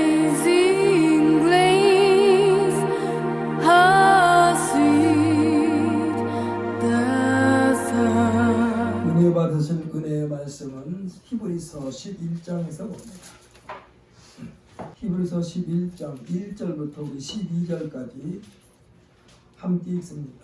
Amazing grace, how sweet the sound. 은혜 받으신 은혜의 말씀은 히브리서 11장에서 봅니다. 히브리서 11장 1절부터 우리 12절까지 함께 읽습니다.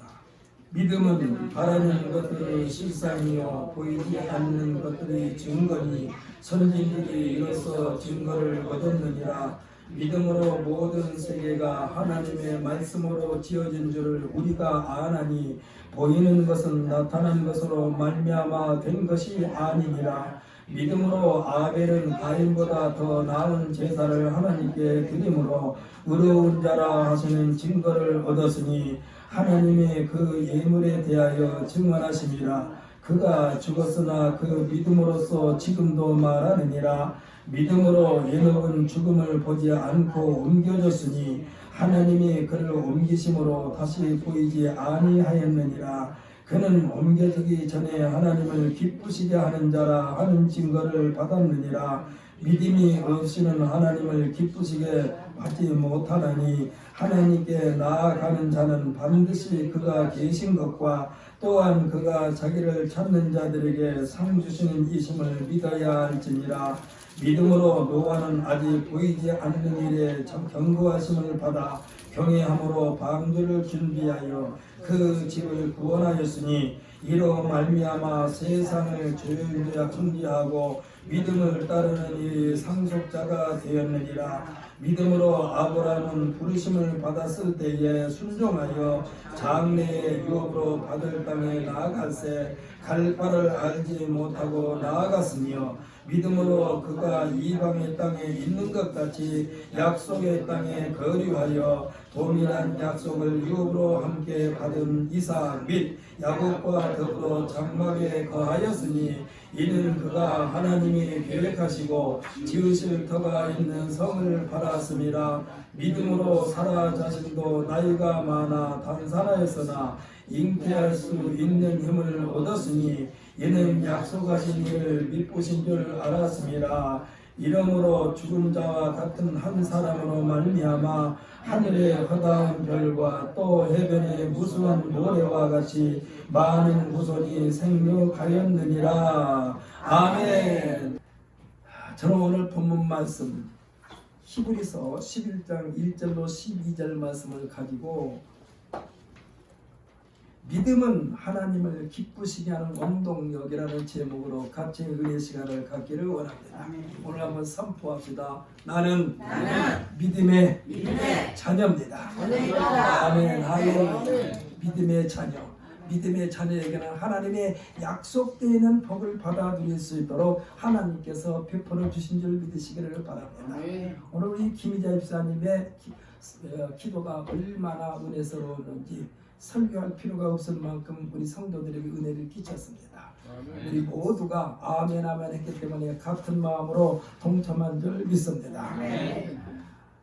믿음은 바라는 것들을 실상이요 보이지 않는 것들이 증거니 선진들이 이로써 증거를 얻었느니라. 믿음으로 모든 세계가 하나님의 말씀으로 지어진 줄을 우리가 아나니 보이는 것은 나타난 것으로 말미암아 된 것이 아니니라. 믿음으로 아벨은 가인보다 더 나은 제사를 하나님께 드림으로 의로운 자라 하시는 증거를 얻었으니 하나님의 그 예물에 대하여 증언하심이라. 그가 죽었으나 그 믿음으로써 지금도 말하느니라. 믿음으로 에녹은 죽음을 보지 않고 옮겨졌으니 하나님이 그를 옮기심으로 다시 보이지 아니하였느니라. 그는 옮겨지기 전에 하나님을 기쁘시게 하는 자라 하는 증거를 받았느니라. 믿음이 없이는 하나님을 기쁘시게 하지 못하나니 하나님께 나아가는 자는 반드시 그가 계신 것과 또한 그가 자기를 찾는 자들에게 상 주시는 이심을 믿어야 할지니라. 믿음으로 노아는 아직 보이지 않는 일에 경고하심을 받아 경외함으로 방주를 준비하여 그 집을 구원하였으니 이로 말미암아 세상을 정죄하고 믿음을 따르는 이 상속자가 되었느니라. 믿음으로 아브라함은 부르심을 받았을 때에 순종하여 장래의 유업으로 받을 땅에 나아갈새 갈 바를 알지 못하고 나아갔으며 믿음으로 그가 이방의 땅에 있는 것 같이 약속의 땅에 거류하여 동일한 약속을 유업으로 함께 받은 이삭 및 야곱과 더불어 장막에 거하였으니 이는 그가 하나님이 계획하시고 지으실 터가 있는 성을 받았음이라. 믿음으로 사라 자신도 나이가 많아 단산하였으나 잉태할 수 있는 힘을 얻었으니 이는 약속하신 일을 믿으신 줄 알았음이라. 이러므로 죽은 자와 같은 한 사람으로 말미암아 하늘의 허다한 별과 또 해변의 무수한 모래와 같이 많은 후손이 생육하였느니라. 아멘. 저는 오늘 본문 말씀 히브리서 11장 1절로 12절 말씀을 가지고 믿음은 하나님을 기쁘시게 하는 원동력이라는 제목으로 같이 은혜 시간을 갖기를 원합니다. 오늘 한번 선포합시다. 나는 믿음의 자녀입니다. 아멘. 할렐루야. 믿음의 자녀. 믿음의 자녀에게는 하나님의 약속되는 복을 받아들일 수 있도록 하나님께서 베풀어 주신 줄 믿으시기를 바랍니다. 오늘 우리 김희자 집사님의 기도가 얼마나 은혜스러웠는지 설교할 필요가 없을 만큼 우리 성도들에게 은혜를 끼쳤습니다. 우리 모두가 아멘 아멘 했기 때문에 같은 마음으로 동참한 줄 믿습니다.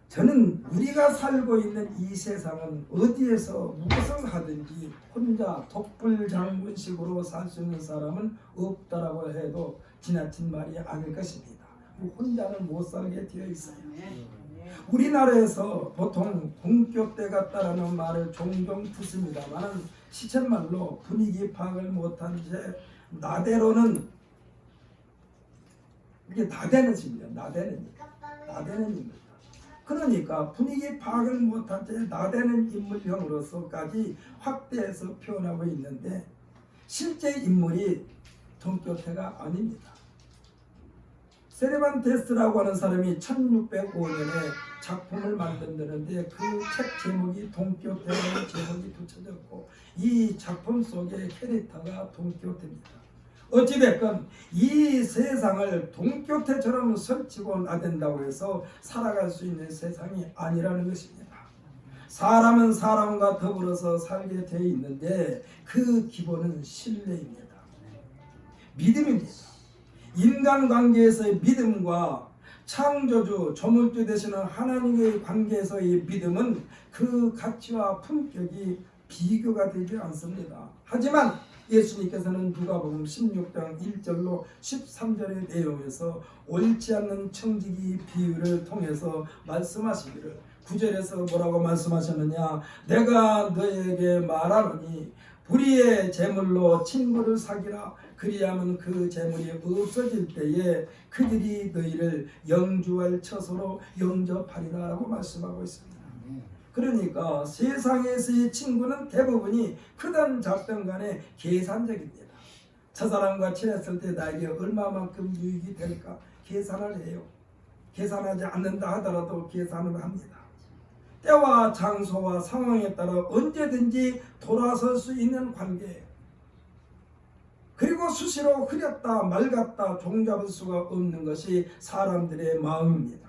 저는 우리가 살고 있는 이 세상은 어디에서 무엇을 하든지 혼자 독불장군식으로 살 수 있는 사람은 없다라고 해도 지나친 말이 아닐 것입니다. 혼자는 못 살게 되어 있어요. 우리나라에서 보통 동교대 같다라는 말을 종종 듣습니다만 시쳇말로 분위기 파악을 못한 채 나대로는 이게 나대는 집이에요. 나대는 인물. 그러니까 분위기 파악을 못한 채 나대는 인물형으로서까지 확대해서 표현하고 있는데 실제 인물이 동교태가 아닙니다. 세르반테스라고 하는 사람이 1605년에 작품을 만든다는데 그 책 제목이 동교태라는 제목이 붙여졌고 이 작품 속의 캐릭터가 동교태입니다. 어찌됐건 이 세상을 동교태처럼 설치고 나댄다고 해서 살아갈 수 있는 세상이 아니라는 것입니다. 사람은 사람과 더불어서 살게 되어 있는데 그 기본은 신뢰입니다. 믿음입니다. 인간관계에서의 믿음과 창조주, 조물주 되시는 하나님의 관계에서의 믿음은 그 가치와 품격이 비교가 되지 않습니다. 하지만 예수님께서는 누가복음 16장 1절로 13절의 내용에서 옳지 않는 청지기 비유를 통해서 말씀하시기를 9절에서 뭐라고 말씀하셨느냐? 내가 너에게 말하노니 불의의 재물로 친구를 사귀라. 그리하면 그 재물이 없어질 때에 그들이 너희를 영주할 처소로 영접하리라 라고 말씀하고 있습니다. 그러니까 세상에서의 친구는 대부분이 크든 작든 간에 계산적입니다. 저 사람과 친했을 때 나에게 얼마만큼 유익이 될까 계산을 해요. 계산하지 않는다 하더라도 계산을 합니다. 때와 장소와 상황에 따라 언제든지 돌아설 수 있는 관계예요. 그리고 수시로 흐렸다 맑았다 종잡을 수가 없는 것이 사람들의 마음입니다.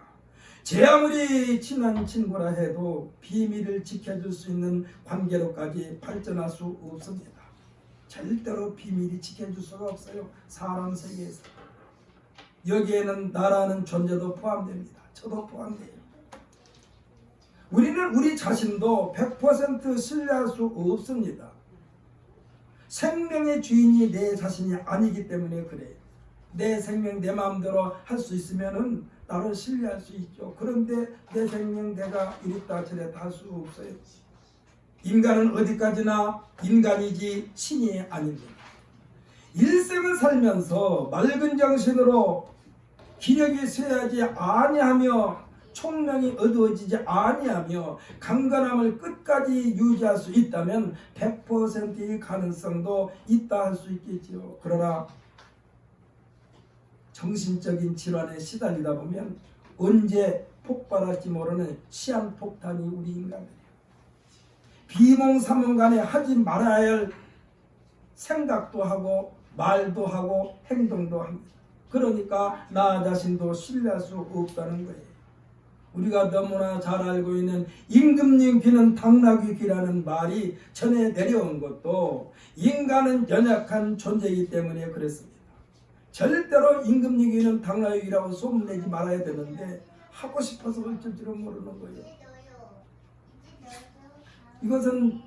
제 아무리 친한 친구라 해도 비밀을 지켜줄 수 있는 관계로까지 발전할 수 없습니다. 절대로 비밀이 지켜줄 수가 없어요. 사람 세계에서. 여기에는 나라는 존재도 포함됩니다. 저도 포함돼요. 우리는 우리 자신도 100% 신뢰할 수 없습니다. 생명의 주인이 내 자신이 아니기 때문에 그래요. 내 생명 내 마음대로 할 수 있으면은 나를 신뢰할 수 있죠. 그런데 내 생명 내가 이랬다 저랬다 할 수 없어요. 인간은 어디까지나 인간이지 신이 아닙니다. 일생을 살면서 맑은 정신으로 기력이 쇠하지 아니하며 총명이 어두워지지 아니하며 강건함을 끝까지 유지할 수 있다면 100%의 가능성도 있다 할 수 있겠지요. 그러나 정신적인 질환에 시달리다 보면 언제 폭발할지 모르는 시한폭탄이 우리 인간들이에요. 비몽사몽간에 하지 말아야 할 생각도 하고 말도 하고 행동도 합니다. 그러니까 나 자신도 신뢰할 수 없다는 거예요. 우리가 너무나 잘 알고 있는 임금님 귀는 당나귀 귀라는 말이 전해 내려온 것도 인간은 연약한 존재이기 때문에 그랬습니다. 절대로 임금님 귀는 당나귀 귀라고 소문내지 말아야 되는데 하고 싶어서 어쩔 줄은 모르는 거예요. 이것은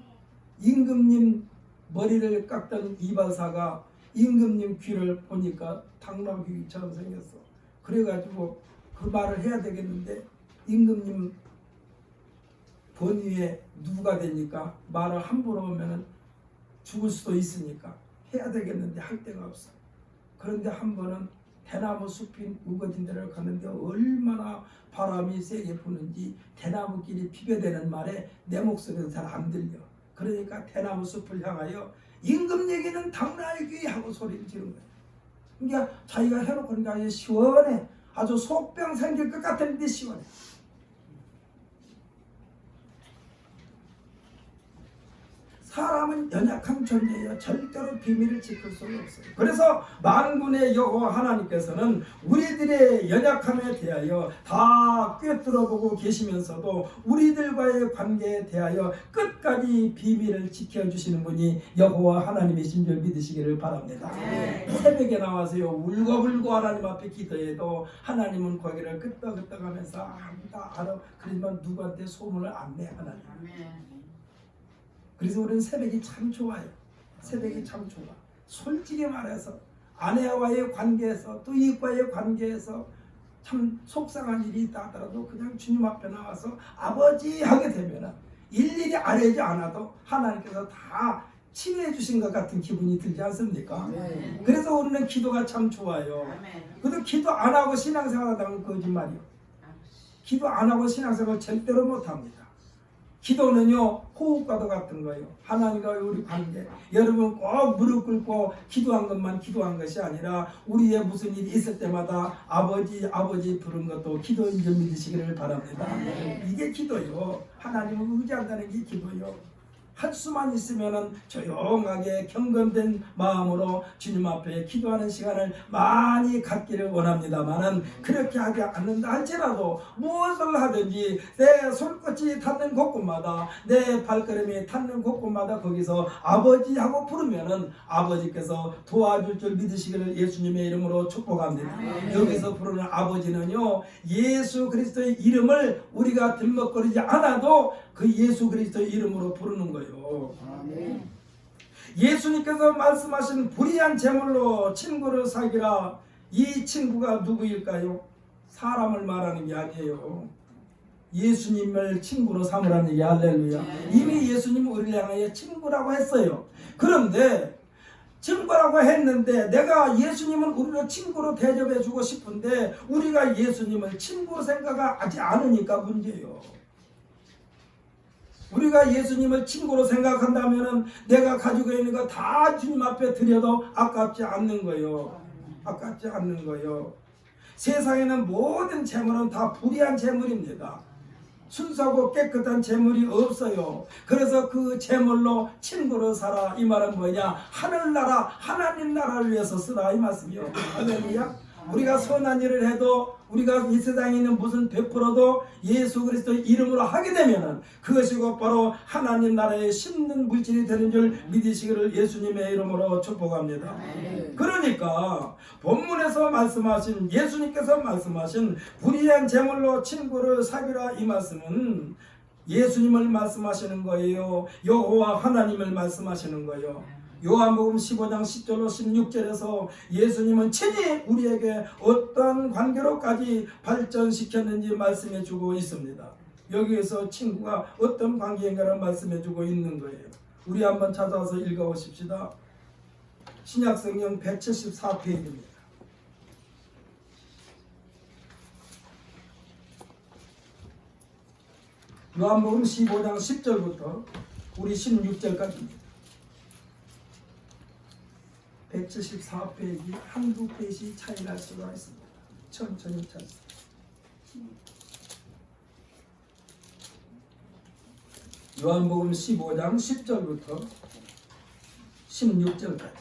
임금님 머리를 깎던 이발사가 임금님 귀를 보니까 당나귀 귀처럼 생겼어. 그래가지고 그 말을 해야 되겠는데 임금님 권위에 누가 되니까 말을 함부로 하면 죽을 수도 있으니까 해야 되겠는데 할 데가 없어. 그런데 한 번은 대나무 숲인 우거진 데를 갔는데 얼마나 바람이 세게 부는지 대나무끼리 비벼대는 말에 내 목소리도 잘 안 들려. 그러니까 대나무 숲을 향하여 임금 얘기는 당나귀 하고 소리를 지른 거예요. 그러니까 자기가 해놓고 그러니까 아주 시원해. 아주 속병 생길 것 같은데 시원해. 사람은 연약한 존재예요. 절대로 비밀을 지킬 수가 없어요. 그래서 만군의 여호와 하나님께서는 우리들의 연약함에 대하여 다 꿰뚫어보고 계시면서도 우리들과의 관계에 대하여 끝까지 비밀을 지켜주시는 분이 여호와 하나님이신 줄 믿으시기를 바랍니다. 새벽에 나와서요 울고불고 하나님 앞에 기도해도 하나님은 거기를 끄떡끄떡하면서 다 알아. 그러지만 누구한테 소문을 안 내 하나님. 그래서 우리는 새벽이 참 좋아요. 새벽이 참 좋아. 솔직히 말해서 아내와의 관계에서 또 이익과의 관계에서 참 속상한 일이 있다 하더라도 그냥 주님 앞에 나와서 아버지 하게 되면 일일이 아뢰지 않아도 하나님께서 다 치료해 주신 것 같은 기분이 들지 않습니까? 그래서 우리는 기도가 참 좋아요. 그래도 기도 안 하고 신앙생활 한다면 거짓말이요. 기도 안 하고 신앙생활 절대로 못합니다. 기도는요 호흡과도 같은 거예요. 하나님과 우리 관계. 여러분 꼭 무릎 꿇고 기도한 것만 기도한 것이 아니라 우리의 무슨 일이 있을 때마다 아버지 아버지 부른 것도 기도인 줄 믿으시기를 바랍니다. 이게 기도요. 하나님을 의지한다는 게 기도요. 할 수만 있으면 조용하게 경건된 마음으로 주님 앞에 기도하는 시간을 많이 갖기를 원합니다만은 그렇게 하지 않는다 할지라도 무엇을 하든지 내 손끝이 닿는 곳곳마다 내 발걸음이 닿는 곳곳마다 거기서 아버지하고 부르면은 아버지께서 도와줄 줄 믿으시기를 예수님의 이름으로 축복합니다. 여기서 부르는 아버지는요 예수 그리스도의 이름을 우리가 들먹거리지 않아도 그 예수 그리스도의 이름으로 부르는 거예요. 예수님께서 말씀하신 불의한 제물로 친구를 사귀라. 이 친구가 누구일까요? 사람을 말하는 게 아니에요. 예수님을 친구로 삼으라는 얘기. 할렐루야. 이미 예수님은 우리를 향하여 친구라고 했어요. 그런데 친구라고 했는데 내가 예수님은 우리를 친구로 대접해 주고 싶은데 우리가 예수님을 친구로 생각하지 않으니까 문제예요. 우리가 예수님을 친구로 생각한다면 내가 가지고 있는 거 다 주님 앞에 드려도 아깝지 않는 거예요. 아깝지 않는 거예요. 세상에는 모든 재물은 다 불의한 재물입니다. 순수하고 깨끗한 재물이 없어요. 그래서 그 재물로 친구로 살아. 이 말은 뭐냐? 하늘나라 하나님 나라를 위해서 쓰라 이 말씀이요. 할렐루야. 우리가 선한 일을 해도 우리가 이 세상에 있는 무슨 베풀어도 예수 그리스도 이름으로 하게 되면은 그것이 곧바로 하나님 나라에 심는 물질이 되는 줄 믿으시기를 예수님의 이름으로 축복합니다. 그러니까 본문에서 말씀하신 예수님께서 말씀하신 불의한 재물로 친구를 사귀라 이 말씀은 예수님을 말씀하시는 거예요. 여호와 하나님을 말씀하시는 거예요. 요한복음 15장 10절로 16절에서 예수님은 친히 우리에게 어떤 관계로까지 발전시켰는지 말씀해 주고 있습니다. 여기에서 친구가 어떤 관계인가를 말씀해 주고 있는 거예요. 우리 한번 찾아서 읽어보십시다. 신약성경 174페이지입니다. 요한복음 15장 10절부터 우리 16절까지입니다. 174페이지 한두 페이지 차이 날 수가 있습니다. 천천히 찾습니다. 요한복음 15장 10절부터 16절까지.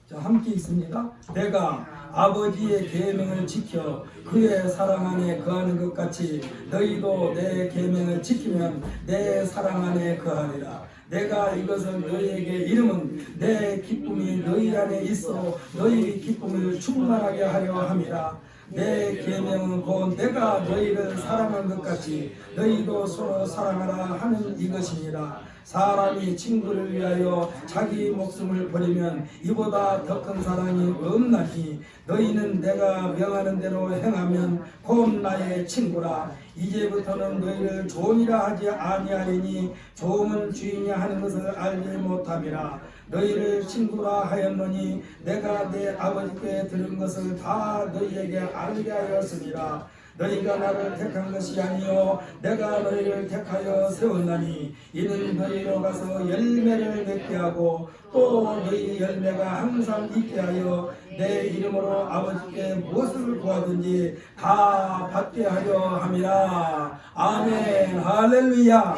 자, 함께 있습니다. 내가 아버지의 계명을 지켜 그의 사랑 안에 거하는 것 같이 너희도 내 계명을 지키면 내 사랑 안에 거하리라. 내가 이것을 너희에게 이름은 내 기쁨이 너희 안에 있어 너희 기쁨을 충만하게 하려 함이라. 내 계명은 곧 내가 너희를 사랑한 것 같이 너희도 서로 사랑하라 하는 이것이니라. 사람이 친구를 위하여 자기 목숨을 버리면 이보다 더 큰 사랑이 없나니 너희는 내가 명하는 대로 행하면 곧 나의 친구라. 이제부터는 너희를 종이라 하지 아니하리니 종은 주인이 하는 것을 알지 못함이라. 너희를 친구라 하였노니 내가 내 아버지께 들은 것을 다 너희에게 알게 하였으니라. 너희가 나를 택한 것이 아니요 내가 너희를 택하여 세웠나니 이는 너희로 가서 열매를 맺게 하고 또 너희 열매가 항상 있게 하여 내 이름으로 아버지께 무엇을 구하든지 다 받게 하려 함이라. 아멘. 할렐루야.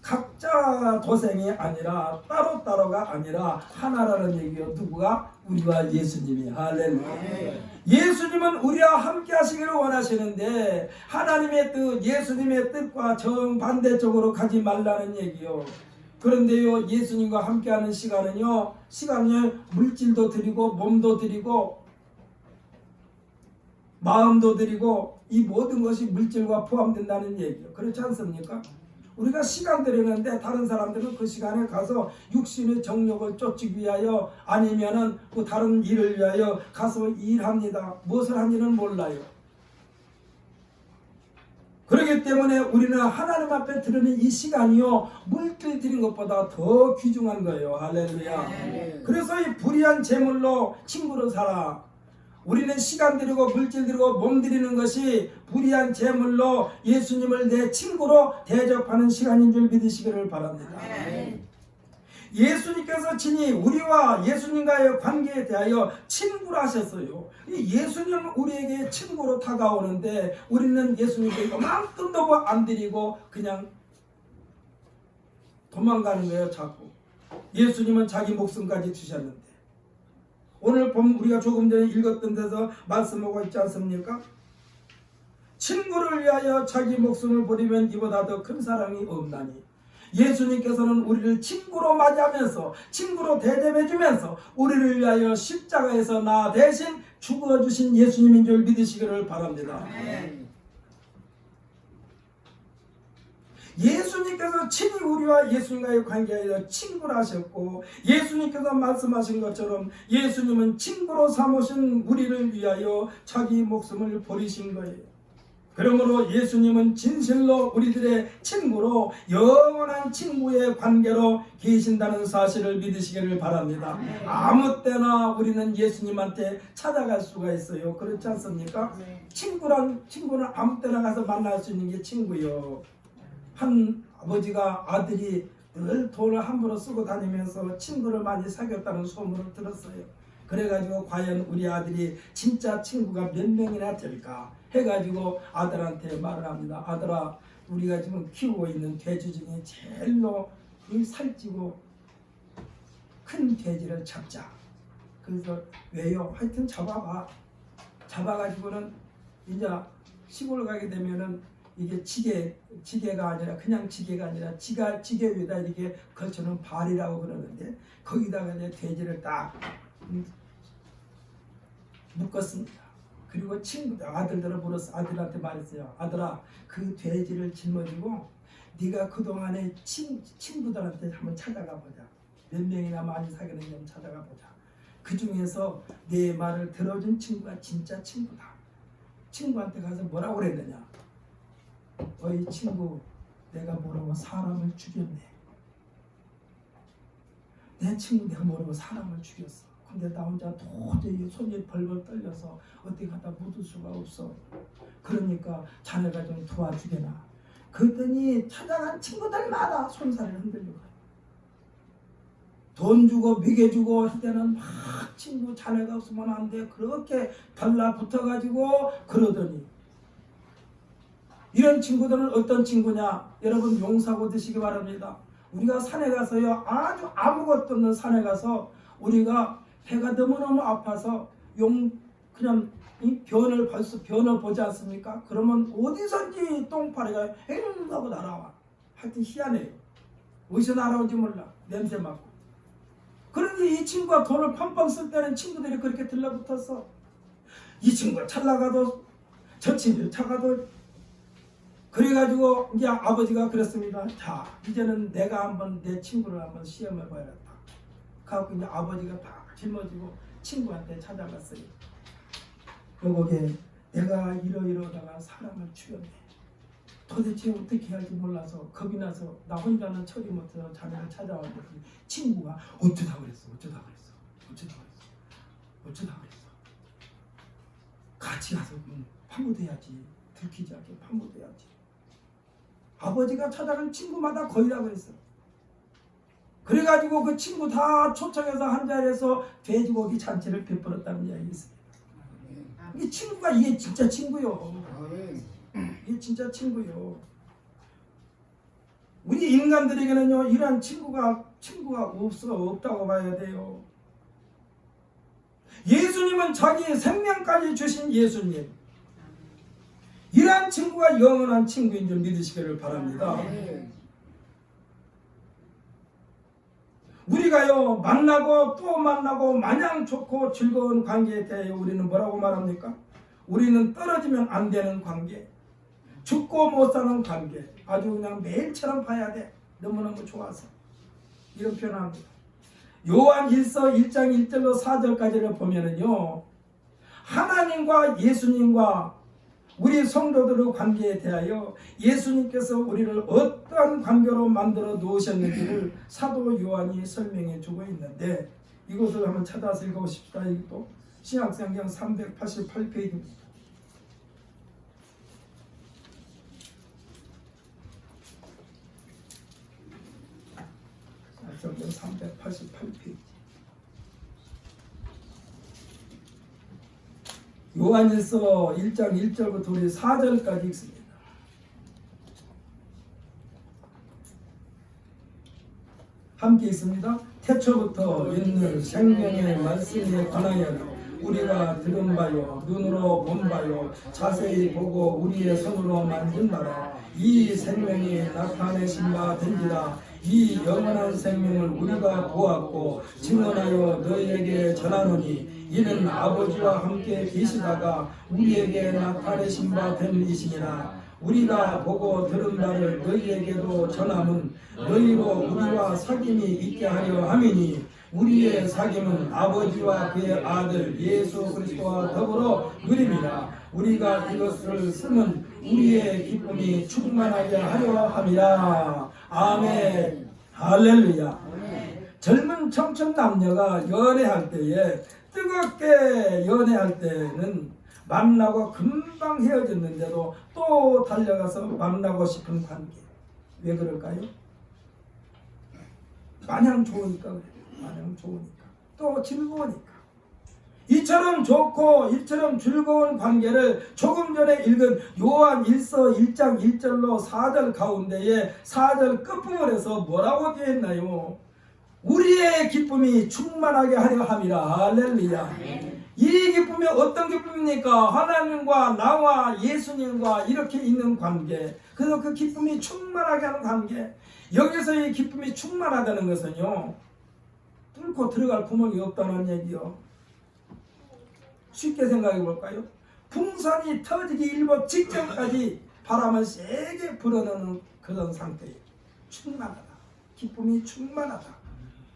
각자 도생이 아니라 따로따로가 아니라 하나라는 얘기요. 누구가? 우리와 예수님이. 할렐루야. 예수님은 우리와 함께 하시기를 원하시는데 하나님의 뜻, 예수님의 뜻과 정반대쪽으로 가지 말라는 얘기요. 그런데요, 예수님과 함께하는 시간은요, 시간을 물질도 드리고 몸도 드리고 마음도 드리고 이 모든 것이 물질과 포함된다는 얘기요. 그렇지 않습니까? 우리가 시간 드리는데 다른 사람들은 그 시간에 가서 육신의 정욕을 쫓기 위하여 아니면은 그 다른 일을 위하여 가서 일합니다. 무엇을 하는지는 몰라요. 그렇기 때문에 우리는 하나님 앞에 드리는 이 시간이요 물질 드린 것보다 더 귀중한 거예요. 할렐루야. 그래서 이 불의한 재물로 친구를 살아. 우리는 시간 드리고 물질 드리고 몸 드리는 것이 불의한 재물로 예수님을 내 친구로 대접하는 시간인 줄 믿으시기를 바랍니다. 예수님께서 친히 우리와 예수님과의 관계에 대하여 친구라 하셨어요. 예수님은 우리에게 친구로 다가오는데 우리는 예수님께 이만큼도 안 드리고 그냥 도망가는 거예요. 자꾸. 예수님은 자기 목숨까지 주셨는데 오늘 본 우리가 조금 전에 읽었던 데서 말씀하고 있지 않습니까? 친구를 위하여 자기 목숨을 버리면 이보다 더 큰 사랑이 없나니. 예수님께서는 우리를 친구로 맞이하면서 친구로 대접해주면서 우리를 위하여 십자가에서 나 대신 죽어주신 예수님인 줄 믿으시기를 바랍니다. 예수님께서 친히 우리와 예수님과의 관계에 친구를 하셨고, 예수님께서 말씀하신 것처럼 예수님은 친구로 삼으신 우리를 위하여 자기 목숨을 버리신 거예요. 그러므로 예수님은 진실로 우리들의 친구로, 영원한 친구의 관계로 계신다는 사실을 믿으시기를 바랍니다. 아무 때나 우리는 예수님한테 찾아갈 수가 있어요. 그렇지 않습니까? 친구는 아무 때나 가서 만날 수 있는 게 친구요. 한 아버지가 아들이 늘 돈을 함부로 쓰고 다니면서 친구를 많이 사귀었다는 소문을 들었어요. 그래가지고 과연 우리 아들이 진짜 친구가 몇 명이나 될까 해가지고 아들한테 말을 합니다. 아들아, 우리가 지금 키우고 있는 돼지 중에 제일로 살찌고 큰 돼지를 잡자. 그래서 왜요? 하여튼 잡아봐. 잡아가지고는 이제 시골 가게 되면은 이게 지게가 아니라 그냥 지게가 아니라 지게 위에다 이렇게 걸쳐놓은 발이라고 그러는데, 거기다가 이제 돼지를 딱 묶었습니다. 그리고 아들들을 불러서 아들한테 말했어요. 아들아, 그 돼지를 짊어지고 네가 그동안에 친구들한테 한번 찾아가 보자. 몇 명이나 많이 사귀는 좀 찾아가 보자. 그 중에서 내 말을 들어준 친구가 진짜 친구다. 친구한테 가서 뭐라고 그랬느냐? 어이 친구, 내가 모르고 사람을 죽였네. 내 친구 내가 모르고 사람을 죽였어. 근데 나 혼자 도저히 손이 벌벌 떨려서 어디 가다 묻을 수가 없어. 그러니까 자네가 좀 도와주게나. 그랬더니 찾아간 친구들마다 손살을 흔들고 가요. 돈 주고 먹여주고 할 때는 막 친구 자네가 없으면 안 돼. 그렇게 달라붙어가지고 그러더니, 이런 친구들은 어떤 친구냐? 여러분 용서하고 드시기 바랍니다. 우리가 산에 가서요, 아주 아무것도 없는 산에 가서 우리가 배가 너무너무 아파서 그냥 이 변을 보지 않습니까? 그러면 어디선지 똥파리가 엥 하고 날아와. 하여튼 희한해요. 어디서 날아온지 몰라. 냄새 맡고. 그런데 이 친구가 돈을 팡팡 쓸 때는 친구들이 그렇게 들러붙었어. 이 친구가 찰나가도 저 친구 차가도. 그래가지고 이제 아버지가 그랬습니다. 자, 이제는 내가 한번 내 친구를 한번 시험해 봐야겠다. 그래갖고 이제 아버지가 다 짊어지고 친구한테 찾아갔어요. 거기에 내가 이러다가 사람을 죽였네. 도대체 어떻게 해야 할지 몰라서 겁이 나서 나 혼자는 처리 못해서 자네를 찾아왔는데, 친구가 어쩌다 그랬어. 같이 가서 파묻어야지. 들키지 않게 파묻어야지. 아버지가 찾아간 친구마다 거의 다 그랬어. 그래가지고 그 친구 다 초청해서 한 자리에서 돼지고기 잔치를 베풀었다는 이야기 있습니다. 이 친구가 이게 진짜 친구요. 이게 진짜 친구요. 우리 인간들에게는요, 이러한 친구가 없다고 봐야 돼요. 예수님은 자기 생명까지 주신 예수님. 이러한 친구가 영원한 친구인 줄 믿으시기를 바랍니다. 우리가요, 만나고 또 만나고 마냥 좋고 즐거운 관계에 대해 우리는 뭐라고 말합니까? 우리는 떨어지면 안 되는 관계, 죽고 못 사는 관계, 아주 그냥 매일처럼 봐야 돼. 너무너무 좋아서. 이런 표현을 합니다. 요한 1서 1장 1절로 4절까지를 보면은요, 하나님과 예수님과 우리 성도들의 관계에 대하여 예수님께서 우리를 어떠한 관계로 만들어 놓으셨는지를 사도 요한이 설명해 주고 있는데, 이것을 한번 찾아서 읽어보십시다. 이것도 신약성경 388페이지입니다. 신약성경 388페이지. 요한일서 1장 1절부터 우리 4절까지 읽습니다. 함께 읽습니다. 태초부터 있는 생명의 말씀에 관하여 우리가 들은 바요, 눈으로 본 바요, 자세히 보고 우리의 손으로 만진 바라. 이 생명이 나타내신 바 된지라. 이 영원한 생명을 우리가 보았고 증언하여 너희에게 전하노니, 이는 아버지와 함께 계시다가 우리에게 나타내신 바 된 이시니라. 우리가 보고 들은 바를 너희에게도 전함은 너희로 우리와 사귐이 있게 하려 함이니 우리의 사귐은 아버지와 그의 아들 예수 그리스도와 더불어 누림이라. 우리가 이것을 쓰면 우리의 기쁨이 충만하게 하려 함이라. 아멘. 할렐루야. 젊은 청춘 남녀가 연애할 때에 뜨겁게 연애할 때는 만나고 금방 헤어졌는데도 또 달려가서 만나고 싶은 관계. 왜 그럴까요? 마냥 좋으니까 그래요. 마냥 좋으니까. 또 즐거우니까. 이처럼 좋고 이처럼 즐거운 관계를 조금 전에 읽은 요한 1서 1장 1절로 4절 가운데에 4절 끝부분에서 뭐라고 되어 있나요? 우리의 기쁨이 충만하게 하려 함이라. 할렐루야. 이 기쁨이 어떤 기쁨입니까? 하나님과 나와 예수님과 이렇게 있는 관계. 그래서 그 기쁨이 충만하게 하는 관계. 여기서 이 기쁨이 충만하다는 것은요, 뚫고 들어갈 구멍이 없다는 얘기요. 쉽게 생각해 볼까요? 풍선이 터지기 일보 직전까지 바람을 세게 불어넣는 그런 상태예요. 충만하다. 기쁨이 충만하다.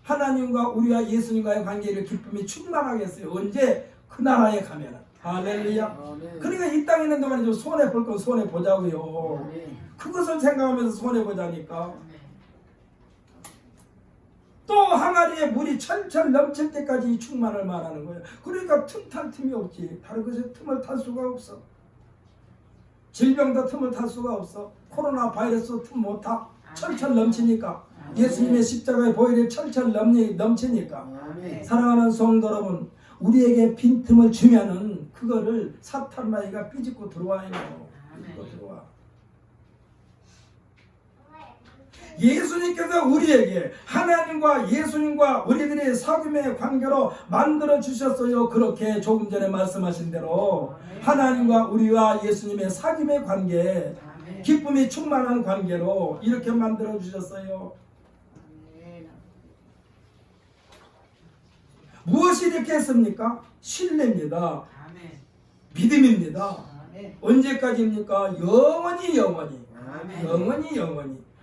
하나님과 우리와 예수님과의 관계를 기쁨이 충만하게 했어요. 언제? 그 나라에 가면은. 할렐루야. 그러니까 이 땅에 있는 동안에 좀 손해볼 건 손해보자고요. 그것을 생각하면서 손해보자니까. 또 항아리에 물이 철철 넘칠 때까지 충만을 말하는 거예요. 그러니까 틈탈 틈이 없지. 다른 것에 틈을 탈 수가 없어. 질병도 틈을 탈 수가 없어. 코로나 바이러스 틈 못 타. 철철 넘치니까. 예수님의 십자가의 보혈이 철철 넘치니까. 사랑하는 성도 여러분, 우리에게 빈틈을 주면은 그거를 사탄마귀가 삐집고 들어와요. 삐집고 들어와. 예수님께서 우리에게 하나님과 예수님과 우리들의 사귐의 관계로 만들어 주셨어요. 그렇게 조금 전에 말씀하신 대로 하나님과 우리와 예수님의 사귐의 관계, 기쁨이 충만한 관계로 이렇게 만들어 주셨어요. 무엇이 이렇게 했습니까? 신뢰입니다. 믿음입니다. 언제까지입니까? 영원히.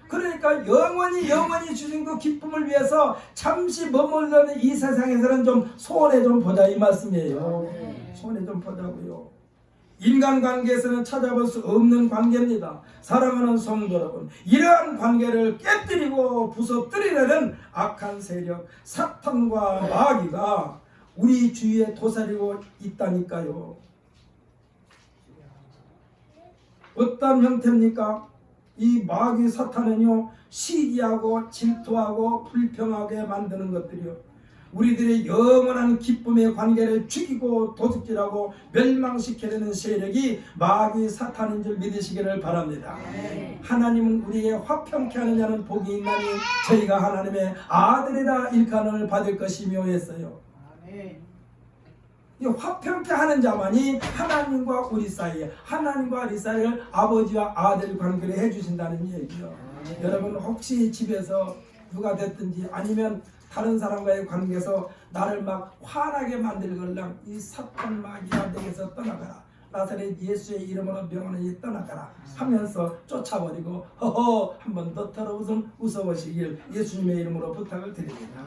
그러니까 영원히 주신 그 기쁨을 위해서 잠시 머물러는 이 세상에서는 좀 손해 좀 보자 이 말씀이에요. 손해 좀 보자고요. 인간관계에서는 찾아볼 수 없는 관계입니다. 사랑하는 성도 여러분, 이러한 관계를 깨뜨리고 부서뜨리려는 악한 세력 사탄과 마귀가 우리 주위에 도사리고 있다니까요. 어떤 형태입니까? 이 마귀 사탄은요, 시기하고 질투하고 불평하게 만드는 것들이요, 우리들의 영원한 기쁨의 관계를 죽이고 도둑질하고 멸망시키려는 세력이 마귀 사탄인 줄 믿으시기를 바랍니다. 하나님은 우리의 화평케 하는 자는 복이 있나니 저희가 하나님의 아들이라 일컬음을 받을 것이며 했어요. 이 화평케 하는 자만이 하나님과 우리 사이에, 하나님과 우리 사이를 아버지와 아들 관계를 해주신다는 얘기죠. 여러분, 혹시 집에서 누가 됐든지 아니면 다른 사람과의 관계에서 나를 막 화나게 만들걸랑 이 사탄 마귀야 내게서 떠나가라, 나사렛 예수의 이름으로 명하노니 떠나가라 하면서 쫓아버리고 허허 한번 더 웃어보시길 예수님의 이름으로 부탁을 드립니다.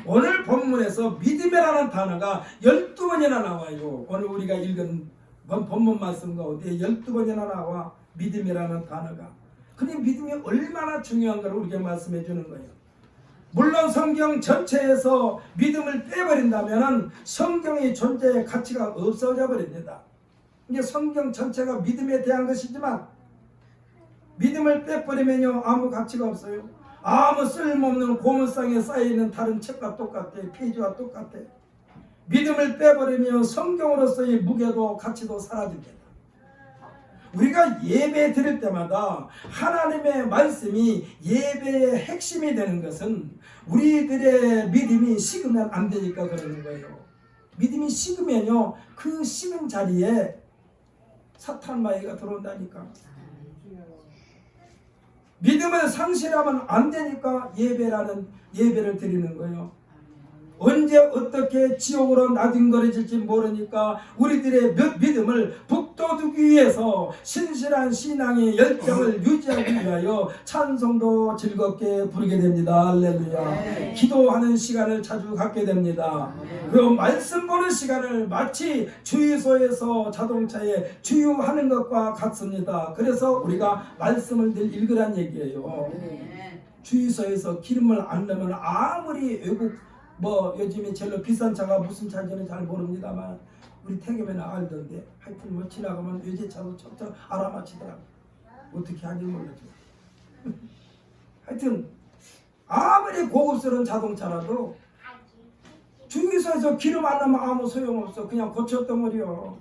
오늘 본문에서 믿음이라는 단어가 12번이나 나와요. 오늘 우리가 읽은 본문 말씀 가운데 12번이나 나와 믿음이라는 단어가. 근데 믿음이 얼마나 중요한가를 우리에게 말씀해 주는 거예요. 물론 성경 전체에서 믿음을 빼버린다면 성경의 존재의 가치가 없어져 버립니다. 이게 성경 전체가 믿음에 대한 것이지만 믿음을 빼버리면요 아무 가치가 없어요. 아무 쓸모없는 고물상에 쌓여있는 다른 책과 똑같아. 페이지와 똑같아. 믿음을 빼버리면 성경으로서의 무게도 가치도 사라집니다. 우리가 예배 드릴 때마다 하나님의 말씀이 예배의 핵심이 되는 것은 우리들의 믿음이 식으면 안 되니까 그러는 거예요. 믿음이 식으면요 그 식은 자리에 사탄 마귀가 들어온다니까. 믿음을 상실하면 안 되니까 예배를 드리는 거예요. 언제 어떻게 지옥으로 나뒹거려질지 모르니까 우리들의 믿음을 북돋우기 지키기 위해서 신실한 신앙의 열정을 유지하기 위하여 찬송도 즐겁게 부르게 됩니다. 할렐루야. 기도하는 시간을 자주 갖게 됩니다. 그 말씀 보는 시간을 마치 주유소에서 자동차에 주유하는 것과 같습니다. 그래서 우리가 말씀을 늘 읽으란 얘기예요. 주유소에서 기름을 안 넣으면 아무리 외국 요즘에 제일 비싼 차가 무슨 차인지는 잘 모릅니다만 우리 태교면은 알던데 하여튼 지나가면 외제차도 척척 알아맞히더라고. 어떻게 하는지 몰랐죠. 하여튼 아무리 고급스러운 자동차라도 주유소에서 기름 안 넣으면 아무 소용없어. 그냥 고쳐덩어리요.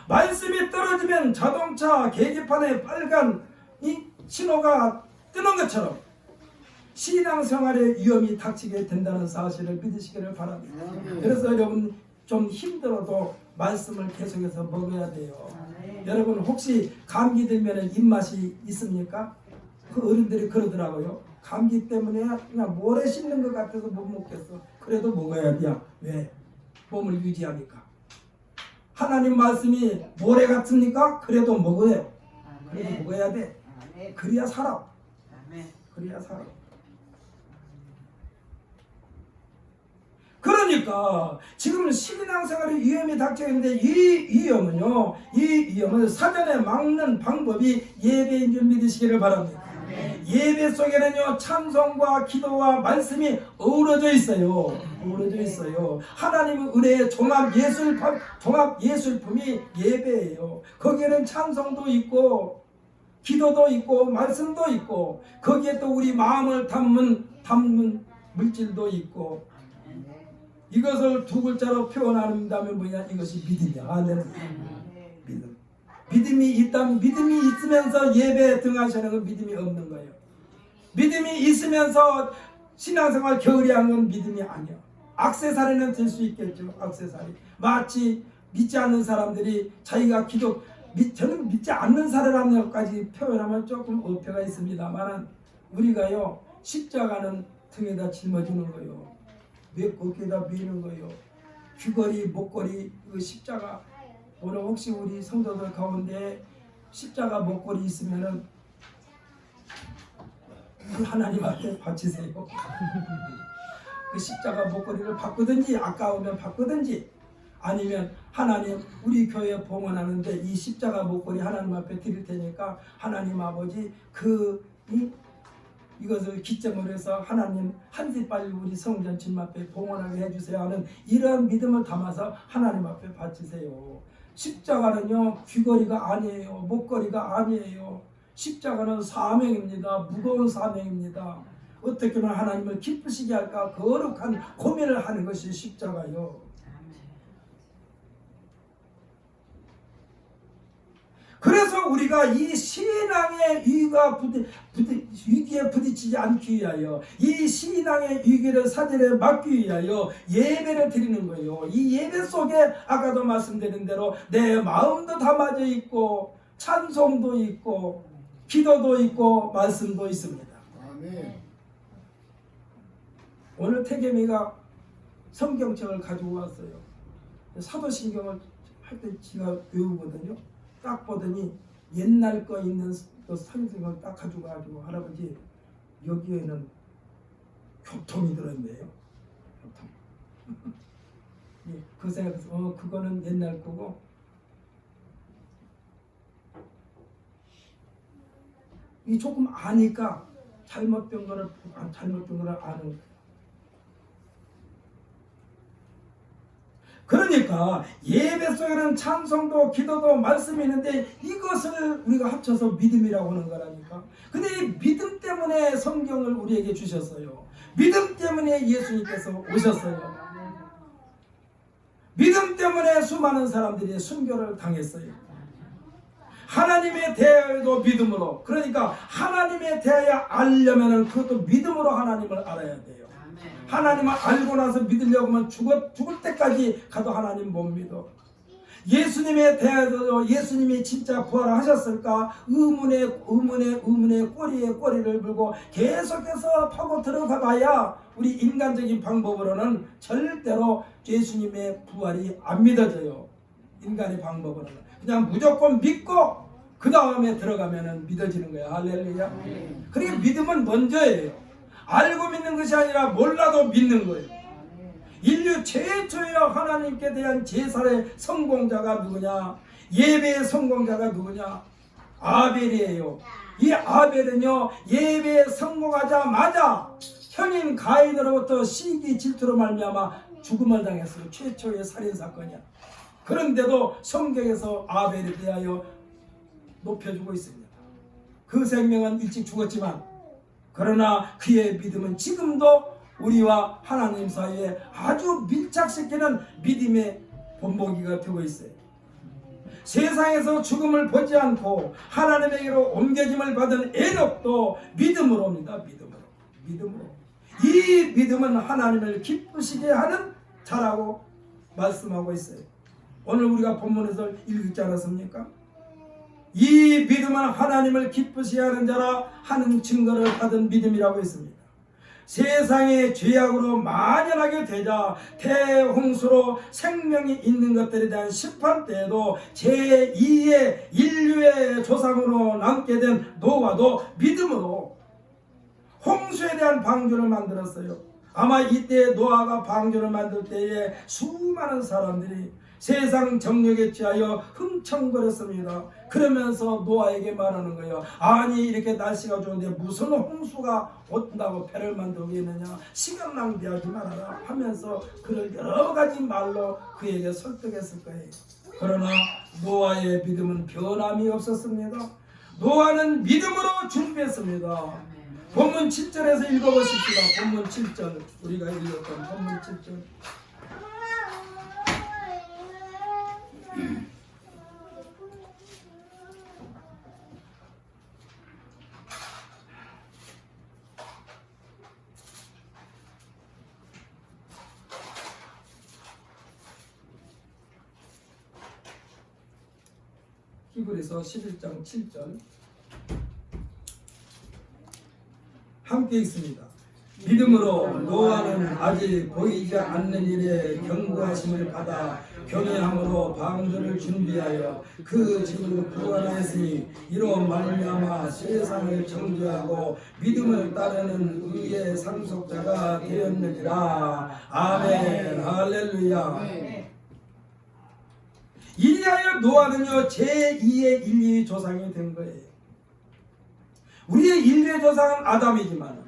말씀이 떨어지면 자동차 계기판에 빨간 이 신호가 뜨는 것처럼 신앙생활에 위험이 닥치게 된다는 사실을 믿으시기를 바랍니다. 그래서 여러분 좀 힘들어도 말씀을 계속해서 먹어야 돼요. 여러분 혹시 감기 들면 입맛이 있습니까? 그 어른들이 그러더라고요. 감기 때문에 그냥 모래 씹는 것 같아서 못 먹겠어. 그래도 먹어야 돼요. 왜? 몸을 유지하니까. 하나님 말씀이 모래 같습니까? 그래도 먹어요. 그래도 먹어야 돼. 그래야 살아. 그래야 살아. 그러니까 지금 신앙생활에 위험이 닥쳐 있는데 이 위험은 사전에 막는 방법이 예배인 줄 믿으시기를 바랍니다. 예배 속에는요 찬송과 기도와 말씀이 어우러져 있어요. 어우러져 있어요. 하나님의 은혜의 종합 예술품이 예배예요. 거기에는 찬송도 있고 기도도 있고 말씀도 있고 거기에 또 우리 마음을 담는 물질도 있고 이것을 두 글자로 표현한다면 뭐냐? 이것이 믿음이야. 믿음. 믿음이 있으면서 예배에 등하시는 건 믿음이 없는 거예요. 믿음이 있으면서 신앙생활 게으리한 건 믿음이 아니야. 액세서리는 될 수 있겠죠. 액세서리. 마치 믿지 않는 사람들이 자기가 저는 믿지 않는 사람이라는 것까지 표현하면 조금 어폐가 있습니다만 우리가요 십자가는 등에다 짊어지는 거예요. 어깨에다 미는 거예요. 귀걸이, 목걸이, 십자가. 오늘 혹시 우리 성도들 가운데 십자가 목걸이 있으면은 하나님 앞에 바치세요. 그 십자가 목걸이를 바꾸든지 아까우면 바꾸든지 아니면 하나님 우리 교회 봉헌하는데 이 십자가 목걸이 하나님 앞에 드릴 테니까 하나님 아버지 이것을 기점으로 해서 하나님 한시 빨리 우리 성전 주님 앞에 봉헌하게 해주세요 하는 이러한 믿음을 담아서 하나님 앞에 바치세요. 십자가는요 귀걸이가 아니에요. 목걸이가 아니에요. 십자가는 사명입니다. 무거운 사명입니다. 어떻게 하면 하나님을 기쁘시게 할까 거룩한 고민을 하는 것이 십자가요. 그래서 우리가 이 신앙의 위기에 부딪히지 않기 위하여 이 신앙의 위기를 사전에 막기 위하여 예배를 드리는 거예요. 이 예배 속에 아까도 말씀드린 대로 내 마음도 담아져 있고 찬송도 있고 기도도 있고 말씀도 있습니다. 아멘. 오늘 태겸이가 성경책을 가지고 왔어요. 사도신경을 할 때 지가 외우거든요. 딱 보더니 옛날 거 있는 그 성경을 딱 가지고 할아버지 여기에는 교통이 들었네요. 교통. 그 생각해서 그거는 옛날 거고 이 조금 아니까 잘못된 거를 아는. 그러니까 예배 속에는 찬송도 기도도 말씀이 있는데 이것을 우리가 합쳐서 믿음이라고 하는 거라니까. 근데 이 믿음 때문에 성경을 우리에게 주셨어요. 믿음 때문에 예수님께서 오셨어요. 믿음 때문에 수많은 사람들이 순교를 당했어요. 하나님에 대하여도 믿음으로. 그러니까 하나님에 대하여 알려면 그것도 믿음으로 하나님을 알아야 돼요. 하나님을 알고 나서 믿으려고 하면 죽을 때까지 가도 하나님 못 믿어. 예수님에 대해서 예수님이 진짜 부활하셨을까? 의문의 꼬리에 꼬리를 물고 계속해서 파고 들어가 봐야 우리 인간적인 방법으로는 절대로 예수님의 부활이 안 믿어져요. 인간의 방법으로는 그냥 무조건 믿고 그 다음에 들어가면은 믿어지는 거야. 할렐루야. 그러니까 믿음은 먼저예요. 알고 믿는 것이 아니라 몰라도 믿는 거예요. 인류 최초의 하나님께 대한 제사의 성공자가 누구냐? 예배의 성공자가 누구냐? 아벨이에요. 이 아벨은요, 예배에 성공하자마자 형인 가인으로부터 시기 질투로 말미암아 죽음을 당했어요. 최초의 살인사건이야. 그런데도 성경에서 아벨에 대하여 높여주고 있습니다. 그 생명은 일찍 죽었지만 그러나 그의 믿음은 지금도 우리와 하나님 사이에 아주 밀착시키는 믿음의 본보기가 되고 있어요. 세상에서 죽음을 보지 않고 하나님에게로 옮겨짐을 받은 에녹도 믿음으로 옵니다. 믿음으로. 이 믿음은 하나님을 기쁘시게 하는 자라고 말씀하고 있어요. 오늘 우리가 본문에서 읽지 않았습니까? 이 믿음은 하나님을 기쁘시게 하는 자라 하는 증거를 받은 믿음이라고 했습니다. 세상의 죄악으로 만연하게 되자 대홍수로 생명이 있는 것들에 대한 심판 때에도 제2의 인류의 조상으로 남게 된 노아도 믿음으로 홍수에 대한 방주를 만들었어요. 아마 이때 노아가 방주를 만들 때에 수많은 사람들이 세상 정력에 취하여 흥청거렸습니다. 그러면서 노아에게 말하는 거예요. 아니 이렇게 날씨가 좋은데 무슨 홍수가 온다고 배를 만들겠느냐, 시간 낭비하지 말아라 하면서 그를 여러 가지 말로 그에게 설득했을 거예요. 그러나 노아의 믿음은 변함이 없었습니다. 노아는 믿음으로 준비했습니다. 본문 7절에서 읽어보십시다. 본문 7절, 우리가 읽었던 본문 7절. 히브리서 11장 7절 함께 있습니다. 믿음으로 노아는 아직 보이지 않는 일에 경고하심을 받아 경외함으로 방주를 준비하여 그 집을 구원하였으니 이로 말미암아 세상을 정죄하고 믿음을 따르는 의의 상속자가 되었느니라. 아멘. 할렐루야. 이리하여 노아는요 제2의 인류의 조상이 된 거예요. 우리의 인류의 조상은 아담이지만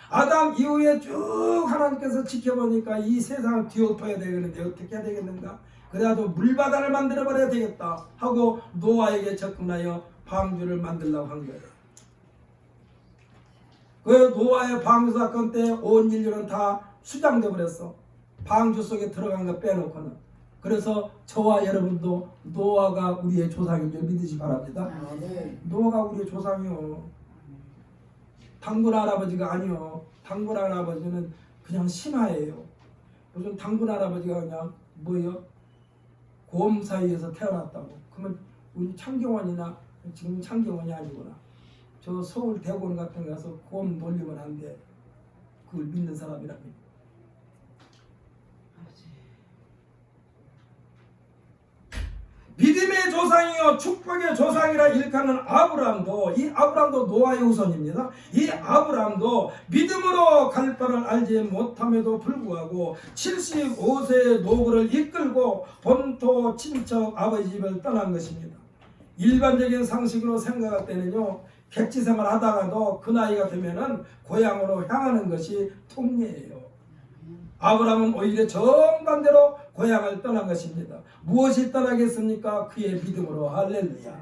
아담 이후에 쭉 하나님께서 지켜보니까 이 세상을 뒤엎어야 되겠는데 어떻게 해야 되겠는가? 그래도 물바다를 만들어버려야 되겠다 하고 노아에게 접근하여 방주를 만들려고 한 거예요. 그 노아의 방주 사건 때 온 인류는 다 수장돼 버렸어. 방주 속에 들어간 거 빼놓고는. 그래서 저와 여러분도 노아가 우리의 조상인 줄 믿으시 바랍니다. 노아가 우리의 조상이요. 당군 할아버지가 아니요. 당군 할아버지는 그냥 신하예요. 요즘 당군 할아버지가 그냥 뭐예요? 곰 사이에서 태어났다고. 그러면 우리 창경원이나 지금 창경원이 아니구나. 저 서울 대공원 같은 데 가서 곰 놀리면 안 돼. 그걸 믿는 사람이랍니다. 믿음의 조상이요 축복의 조상이라 일컫는 아브라함도, 이 아브라함도 노아의 후손입니다. 이 아브라함도 믿음으로 갈 바를 알지 못함에도 불구하고 75세의 노구를 이끌고 본토 친척 아버지 집을 떠난 것입니다. 일반적인 상식으로 생각할 때는요 객지 생활 하다가도 그 나이가 되면은 고향으로 향하는 것이 통례예요. 아브라함은 오히려 정반대로 고향을 떠난 것입니다. 무엇이 떠나겠습니까? 그의 믿음으로. 할렐루야.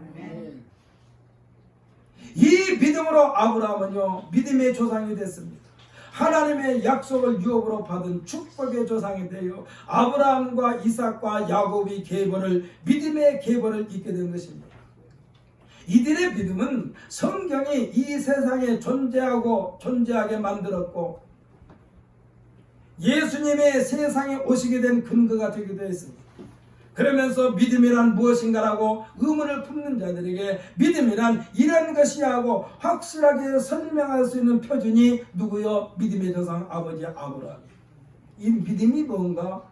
이 믿음으로 아브라함은요 믿음의 조상이 됐습니다. 하나님의 약속을 유업으로 받은 축복의 조상이 되어 아브라함과 이삭과 야곱이 계보를, 믿음의 계보를 잇게 된 것입니다. 이들의 믿음은 성경이 이 세상에 존재하게 만들었고 예수님의 세상에 오시게 된 근거가 되기도 했습니다. 그러면서 믿음이란 무엇인가라고 의문을 품는 자들에게 믿음이란 이런 것이야 하고 확실하게 설명할 수 있는 표준이 누구요? 믿음의 조상 아버지 아브라함. 이 믿음이 뭔가?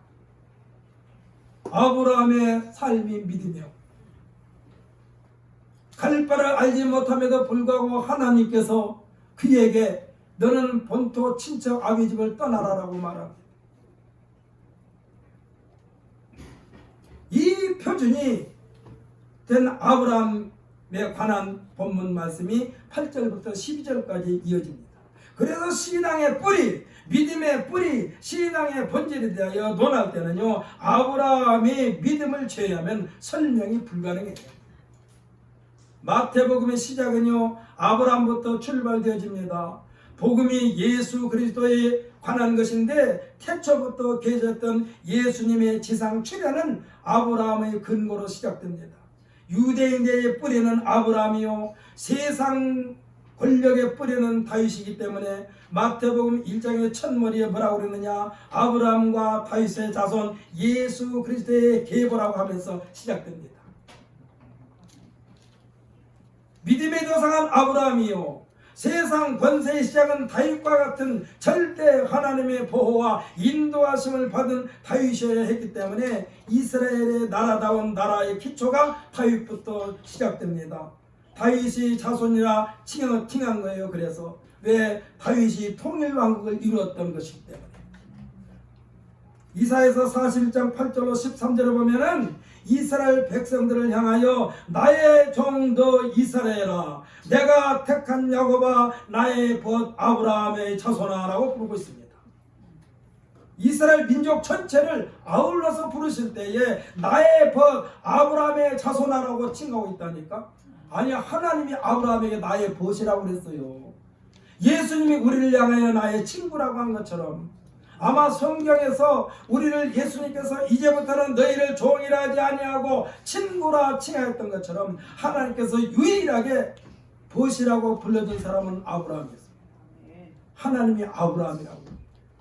아브라함의 삶이 믿음이요. 갈 바를 알지 못함에도 불구하고 하나님께서 그에게 너는 본토 친척 아비 집을 떠나라라고 말합니다. 이 표준이 된 아브라함에 관한 본문 말씀이 8절부터 12절까지 이어집니다. 그래서 신앙의 뿌리, 믿음의 뿌리, 신앙의 본질에 대하여 논할 때는요, 아브라함이 믿음을 제외하면 설명이 불가능해요. 마태복음의 시작은요, 아브라함부터 출발되어집니다. 복음이 예수 그리스도에 관한 것인데 태초부터 계셨던 예수님의 지상 출현은 아브라함의 근거로 시작됩니다. 유대인의 뿌리는 아브라함이요, 세상 권력의 뿌리는 다윗이기 때문에 마태복음 1장의 첫머리에 뭐라고 그러느냐, 아브라함과 다윗의 자손 예수 그리스도의 계보라고 하면서 시작됩니다. 믿음의 조상은 아브라함이요, 세상 권세의 시작은 다윗과 같은 절대 하나님의 보호와 인도하심을 받은 다윗이어야 했기 때문에 이스라엘의 나라다운 나라의 기초가 다윗부터 시작됩니다. 다윗이 자손이라 칭한 거예요. 그래서 왜? 다윗이 통일왕국을 이루었던 것이기 때문에. 이사야서 41장 8절로 13절을 보면은 이스라엘 백성들을 향하여 나의 종도 이스라엘아, 내가 택한 야곱아, 나의 벗 아브라함의 자손아 라고 부르고 있습니다. 이스라엘 민족 전체를 아울러서 부르실 때에 나의 벗 아브라함의 자손아라고 칭하고 있다니까. 아니, 하나님이 아브라함에게 나의 벗이라고 그랬어요. 예수님이 우리를 향하여 나의 친구라고 한 것처럼 아마 성경에서 우리를 예수님께서 이제부터는 너희를 종이라 하지 아니하고 친구라 칭하였던 것처럼 하나님께서 유일하게 벗이라고 불러준 사람은 아브라함이었어요. 하나님이 아브라함이라고,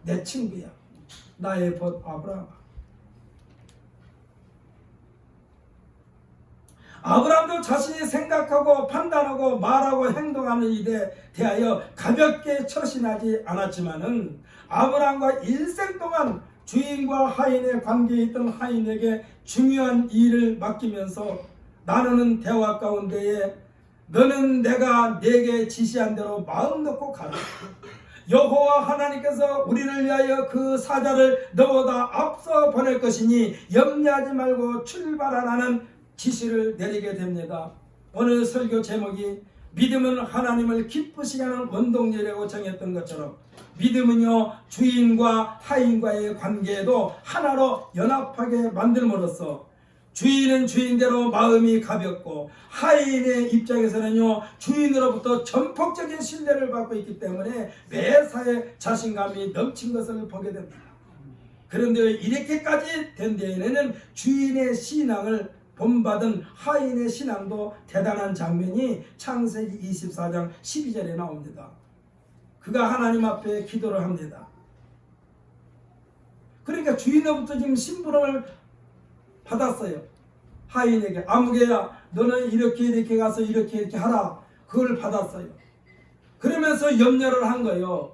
내 친구야, 나의 벗 아브라함. 아브라함도 자신이 생각하고 판단하고 말하고 행동하는 일에 대하여 가볍게 처신하지 않았지만은 아브라함과 일생 동안 주인과 하인의 관계에 있던 하인에게 중요한 일을 맡기면서 나누는 대화 가운데에 너는 내가 네게 지시한 대로 마음 놓고 가라. 여호와 하나님께서 우리를 위하여 그 사자를 너보다 앞서 보낼 것이니 염려하지 말고 출발하라는 지시를 내리게 됩니다. 오늘 설교 제목이 믿음은 하나님을 기쁘시게 하는 원동력이라고 정했던 것처럼 믿음은요, 주인과 하인과의 관계에도 하나로 연합하게 만들므로써 주인은 주인대로 마음이 가볍고 하인의 입장에서는요, 주인으로부터 전폭적인 신뢰를 받고 있기 때문에 매사에 자신감이 넘친 것을 보게 됩니다. 그런데 이렇게까지 된 데에는 주인의 신앙을 본받은 하인의 신앙도 대단한 장면이 창세기 24장 12절에 나옵니다. 그가 하나님 앞에 기도를 합니다. 그러니까 주인으로부터 지금 심부름을 받았어요. 하인에게 아무개야 너는 이렇게 가서 이렇게 하라. 그걸 받았어요. 그러면서 염려를 한 거예요.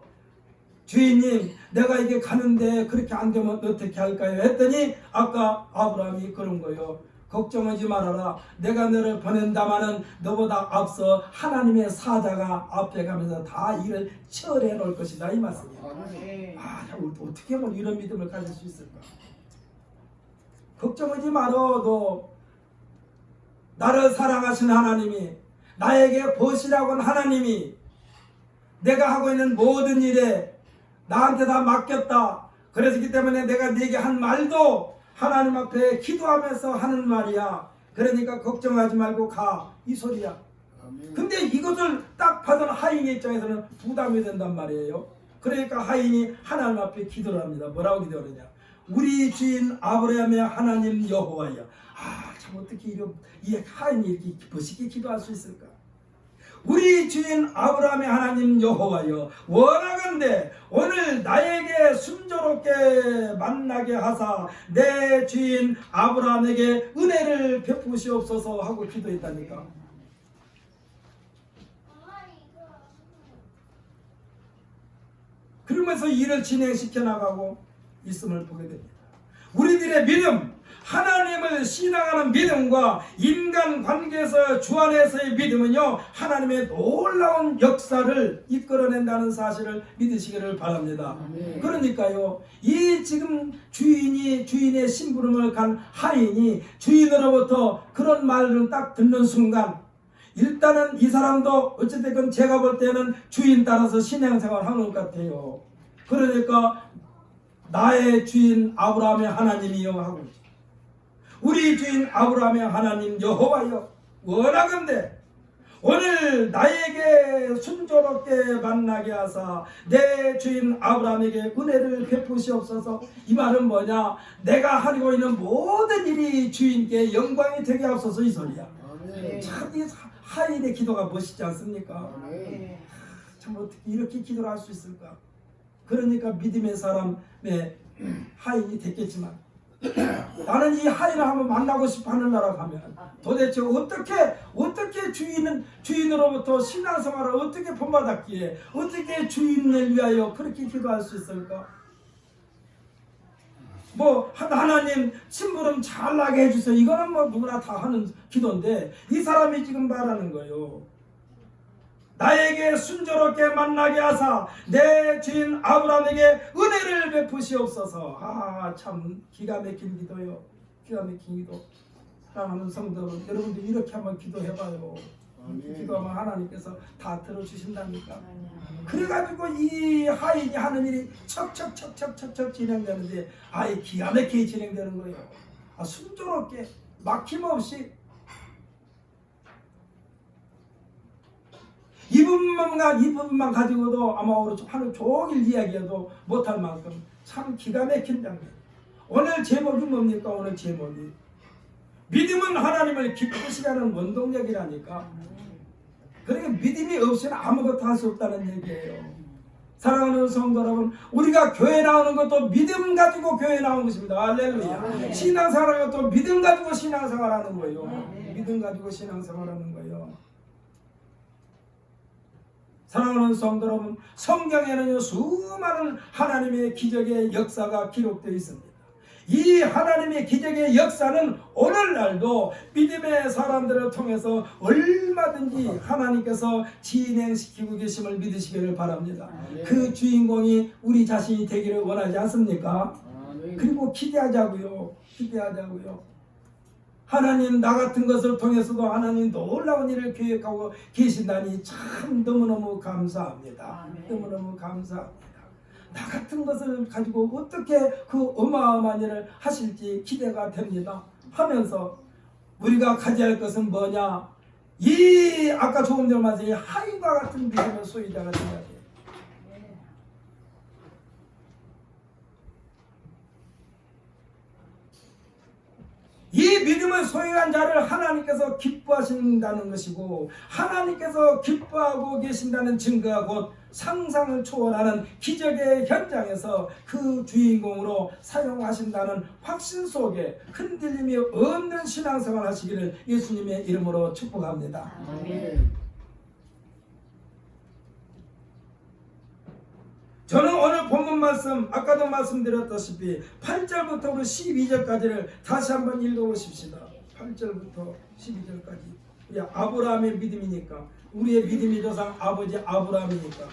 주인님, 내가 이게 가는데 그렇게 안 되면 어떻게 할까요? 했더니 아까 아브라함이 그런 거예요. 걱정하지 말아라. 내가 너를 보낸다마는 너보다 앞서 하나님의 사자가 앞에 가면서 다 일을 처리해 놓을 것이다, 이 말씀이에요. 어떻게 하면 이런 믿음을 가질 수 있을까? 걱정하지 말아. 너 나를 사랑하신 하나님이, 나에게 벗이라고 한 하나님이 내가 하고 있는 모든 일에 나한테 다 맡겼다. 그렇기 때문에 내가 네게 한 말도 하나님 앞에 기도하면서 하는 말이야. 그러니까 걱정하지 말고 가, 이 소리야. 근데 이것을 딱 받은 하인의 입장에서는 부담이 된단 말이에요. 그러니까 하인이 하나님 앞에 기도를 합니다. 뭐라고 기도하느냐? 우리 주인 아브라함의 하나님 여호와야. 참 어떻게 이 하인이 이렇게 멋있게 기도할 수 있을까? 우리 주인 아브라함의 하나님 여호와여, 원하건대 오늘 나에게 순조롭게 만나게 하사 내 주인 아브라함에게 은혜를 베푸시옵소서 하고 기도했다니까. 그러면서 일을 진행시켜 나가고 있음을 보게 됩니다. 우리들의 믿음, 하나님을 신앙하는 믿음과 인간관계에서 주 안에서의 믿음은요 하나님의 놀라운 역사를 이끌어낸다는 사실을 믿으시기를 바랍니다. 그러니까요 이 지금 주인의 심부름을 간 하인이 주인으로부터 그런 말을 딱 듣는 순간 일단은 이 사람도 어쨌든 제가 볼 때는 주인 따라서 신앙생활 하는 것 같아요. 그러니까 나의 주인 아브라함의 하나님이여 하고 우리 주인 아브라함의 하나님 여호와여 원하건대 오늘 나에게 순조롭게 만나게 하사 내 주인 아브라함에게 은혜를 베푸시옵소서. 이 말은 뭐냐? 내가 하고 있는 모든 일이 주인께 영광이 되게 하옵소서 이 소리야. 참 이 하인의 기도가 멋있지 않습니까? 참 어떻게 이렇게 기도를 할 수 있을까? 그러니까 믿음의 사람의 하인이 됐겠지만 나는 이 하인을 한번 만나고 싶어 하늘나라 가면 도대체 어떻게 주인으로부터 신앙생활을 어떻게 본받았기에 어떻게 주인을 위하여 그렇게 기도할 수 있을까? 뭐 하나님 심부름 잘나게 해주세요. 이거는 뭐 누구나 다 하는 기도인데 이 사람이 지금 말하는 거예요. 나에게 순조롭게 만나게 하사 내 주인 아브라함에게 은혜를 베푸시옵소서. 참 기가 막힌 기도요. 기가 막힌 기도. 사랑하는 성도 여러분들 이렇게 한번 기도해봐요. 기도하면 하나님께서 다 들어주신다니까. 그래가지고 이 하인이 하는 일이 척척척척척척 진행되는데 기가 막히게 진행되는 거예요. 순조롭게 막힘없이 이 부분만 가지고도 아마 하루 종일 이야기해도 못할 만큼 참 기가 막힌 장면. 오늘 제목이 뭡니까? 오늘 제목이 믿음은 하나님을 기쁘시게 하는 원동력이라니까. 그러니까 믿음이 없이는 아무것도 할 수 없다는 얘기예요. 사랑하는 성도 여러분, 우리가 교회 나오는 것도 믿음 가지고 교회 나오는 것입니다. 할렐루야. 신앙생활하는 것도 믿음 가지고 신앙생활하는 거예요. 믿음 가지고 신앙생활하는 거예요. 사랑하는 성도 여러분, 성경에는 수많은 하나님의 기적의 역사가 기록되어 있습니다. 이 하나님의 기적의 역사는 오늘날도 믿음의 사람들을 통해서 얼마든지 하나님께서 진행시키고 계심을 믿으시기를 바랍니다. 그 주인공이 우리 자신이 되기를 원하지 않습니까? 그리고 기대하자고요. 하나님 나 같은 것을 통해서도 하나님 놀라운 일을 계획하고 계신다니 참 너무너무 감사합니다. 너무너무 감사합니다. 나 같은 것을 가지고 어떻게 그 어마어마한 일을 하실지 기대가 됩니다. 하면서 우리가 가져야 할 것은 뭐냐? 이 아까 조금 전에 말씀 이 하인과 같은 믿음의 소유자가 되어야 돼요. 이 믿음을 소유한 자를 하나님께서 기뻐하신다는 것이고 하나님께서 기뻐하고 계신다는 증거가 곧 상상을 초월하는 기적의 현장에서 그 주인공으로 사용하신다는 확신 속에 흔들림이 없는 신앙생활 하시기를 예수님의 이름으로 축복합니다. 아멘. 저는 오늘 본문 말씀 아까도 말씀드렸다시피 8절부터 12절까지를 다시 한번 읽어보십시다. 8절부터 12절까지 우리 아브라함의 믿음이니까 우리의 믿음의 조상 아버지 아브라함이니까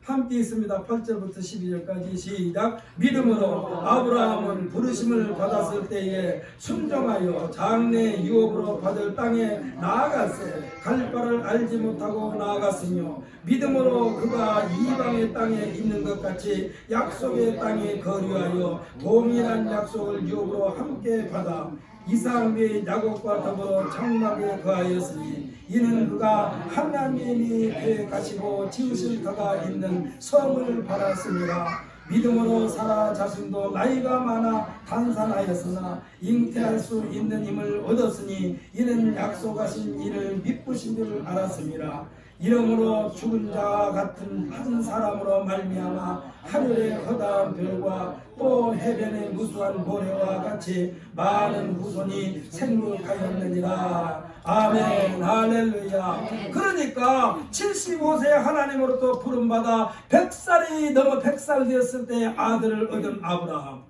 함께 있습니다. 8절부터 12절까지 시작. 믿음으로 아브라함은 부르심을 받았을 때에 순종하여 장래 유업으로 받을 땅에 나아갔으되 갈 바를 알지 못하고 나아갔으며 믿음으로 그가 이방의 땅에 있는 것 같이 약속의 땅에 거류하여 동일한 약속을 유업으로 함께 받아 이삭 및 야곱과 더불어 장막에 거하였으니 이는 그가 하나님이 계획하시고 지으실 터가 있는 성을 바랐습니다. 믿음으로 사라 자신도 나이가 많아 단산하였으나 잉태할 수 있는 힘을 얻었으니 이는 약속하신 이를 믿으신 줄 알았습니다. 이러므로 죽은 자와 같은 한 사람으로 말미암아 하늘의 허다한 별과 또 해변의 무수한 모래와 같이 많은 후손이 생육하였느니라. 아멘. 할렐루야. 그러니까 75세에 하나님으로부터 부름받아 100살이 넘어 100살 되었을 때 아들을 얻은 아브라함,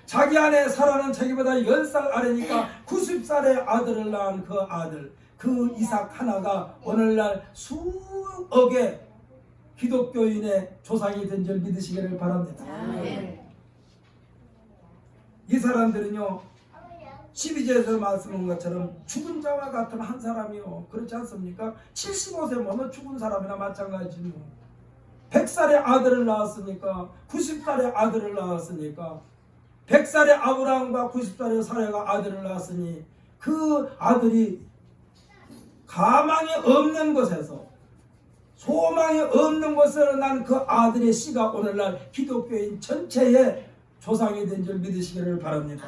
자기 안에 사라는 자기보다 10살 아래니까 90살의 아들을 낳은 그 아들, 그 이삭 하나가 오늘날 수억의 기독교인의 조상이 된 줄 믿으시기를 바랍니다. 이 사람들은요, 12절에서 말씀한 것처럼 죽은 자와 같은 한 사람이요, 그렇지 않습니까? 75세 먹으면 죽은 사람이나 마찬가지지 뭐. 100살의 아들을 낳았으니까, 90살의 아들을 낳았으니까, 100살의 아브라함과 90살의 사라가 아들을 낳았으니 그 아들이 가망이 없는 곳에서, 소망이 없는 곳에서 난 그 아들의 씨가 오늘날 기독교인 전체의 조상이 된 줄 믿으시기를 바랍니다.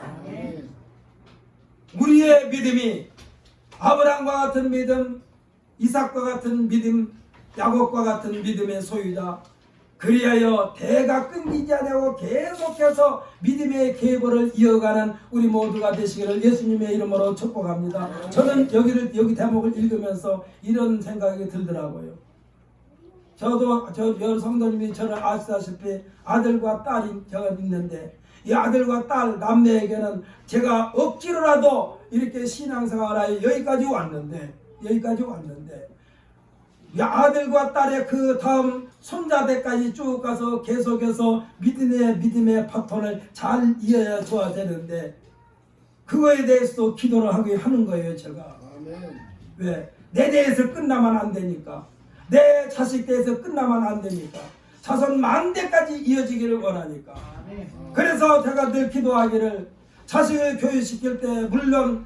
우리의 믿음이 아브라함과 같은 믿음, 이삭과 같은 믿음, 야곱과 같은 믿음의 소유자, 그리하여 대가 끊기지 않고 계속해서 믿음의 계보를 이어가는 우리 모두가 되시기를 예수님의 이름으로 축복합니다. 저는 여기 대목을 읽으면서 이런 생각이 들더라고요. 저도 여러 성도님이 저를 아시다시피 아들과 딸이 제가 있는데, 이 아들과 딸 남매에게는 제가 억지로라도 이렇게 신앙생활에 여기까지 왔는데 이 아들과 딸의 그 다음 손자대까지 쭉 가서 계속해서 믿음의 파톤을 잘 이어야 줘야 되는데, 그거에 대해서도 기도를 하는 거예요. 제가 왜? 내 대해서 끝나면 안 되니까, 내 자식 대해서 끝나면 안 되니까, 자손 만대까지 이어지기를 원하니까. 그래서 제가 늘 기도하기를, 자식을 교육시킬 때 물론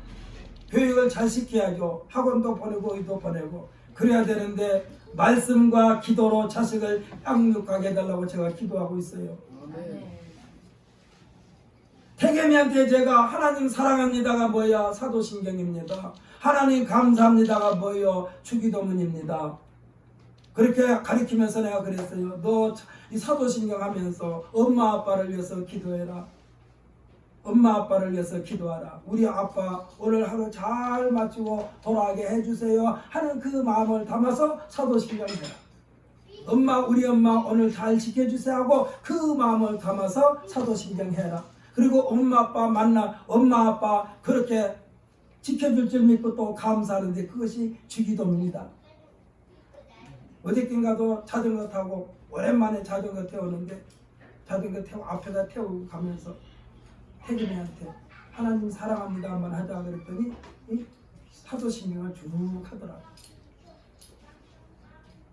교육을 잘 시켜야죠. 학원도 보내고 어디도 보내고 그래야 되는데, 말씀과 기도로 자식을 양육하게 해달라고 제가 기도하고 있어요. 태겸이한테 제가 하나님 사랑합니다가 뭐야? 사도신경입니다. 하나님 감사합니다가 뭐예요? 주기도문입니다. 그렇게 가르치면서 내가 그랬어요. 너 이 사도신경 하면서 엄마 아빠를 위해서 기도해라. 엄마 아빠를 위해서 기도하라. 우리 아빠 오늘 하루 잘 마치고 돌아가게 해주세요 하는 그 마음을 담아서 사도신경 해라. 엄마, 우리 엄마 오늘 잘 지켜주세요 하고 그 마음을 담아서 사도신경 해라. 그리고 엄마 아빠 만나 엄마 아빠 그렇게 지켜줄 줄 믿고 또 감사하는데, 그것이 주기도문이다. 어저께인가도 자전거 타고 오랜만에 자전거 태우는데, 자전거 앞에다 태우고 가면서 태균이한테 하나님 사랑합니다 한번 하자 그랬더니 이 사도신경을 쭉 하더라.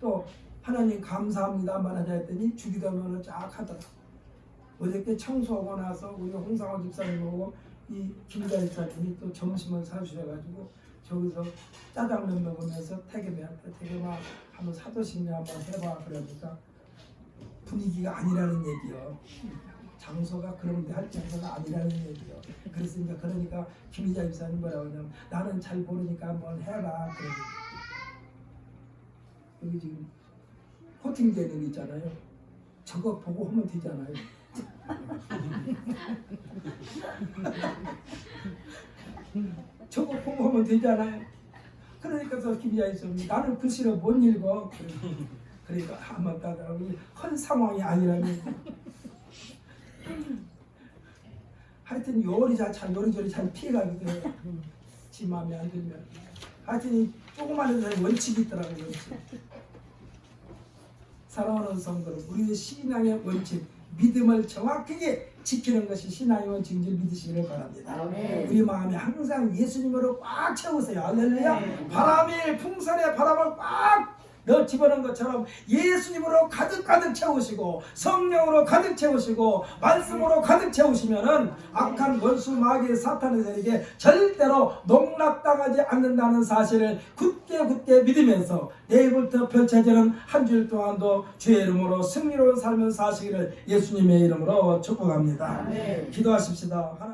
또 하나님 감사합니다 한번 하자 했더니 주기도문을 쫙 하더라. 어저께 청소하고 나서 우리 홍상호 집사님하고 이 김자 집사님이 또 점심을 사주셔가지고 저기서 짜장면 먹으면서 태겸이한테, 태겸아 한번 사도신경 한번 해봐 그러니까 분위기가 아니라는 얘기요. 장소가 그런 데 할 장소가 아니라는 얘기요. 그랬으니까, 그러니까 김희자 집사님 뭐라고 하냐면, 나는 잘 모르니까 한번 해라 그러니까. 여기 지금 코팅되는 거 있잖아요. 저거 보고 하면 되잖아요. 저거 보고 하면 되잖아요. 그러니까 김희자 집사님, 나는 글씨를 못 읽어. 그러니까 한번 따더라고. 헌 상황이 아니라면. 하여튼 요리조리 잘 피해가기도 해요. 지 마음에 안 들면. 하여튼 이 조그마한 원칙이 있더라고요. 원칙. 사랑하는 성도들, 우리의 신앙의 원칙, 믿음을 정확하게 지키는 것이 신앙의 원칙인 줄 믿으시기를 바랍니다. 우리 마음에 항상 예수님으로 꽉 채우세요. 할렐루야. 바람이 풍선에 바람을 꽉 너 집어넣은 것처럼 예수님으로 가득 채우시고, 성령으로 가득 채우시고, 말씀으로 가득 채우시면은 악한 원수 마귀 사탄의 세력에 절대로 농락당하지 않는다는 사실을 굳게 믿으면서 내일부터 펼쳐지는 한 주일 동안도 주의 이름으로 승리로운 삶을 사시기를 예수님의 이름으로 축복합니다. 기도하십시다.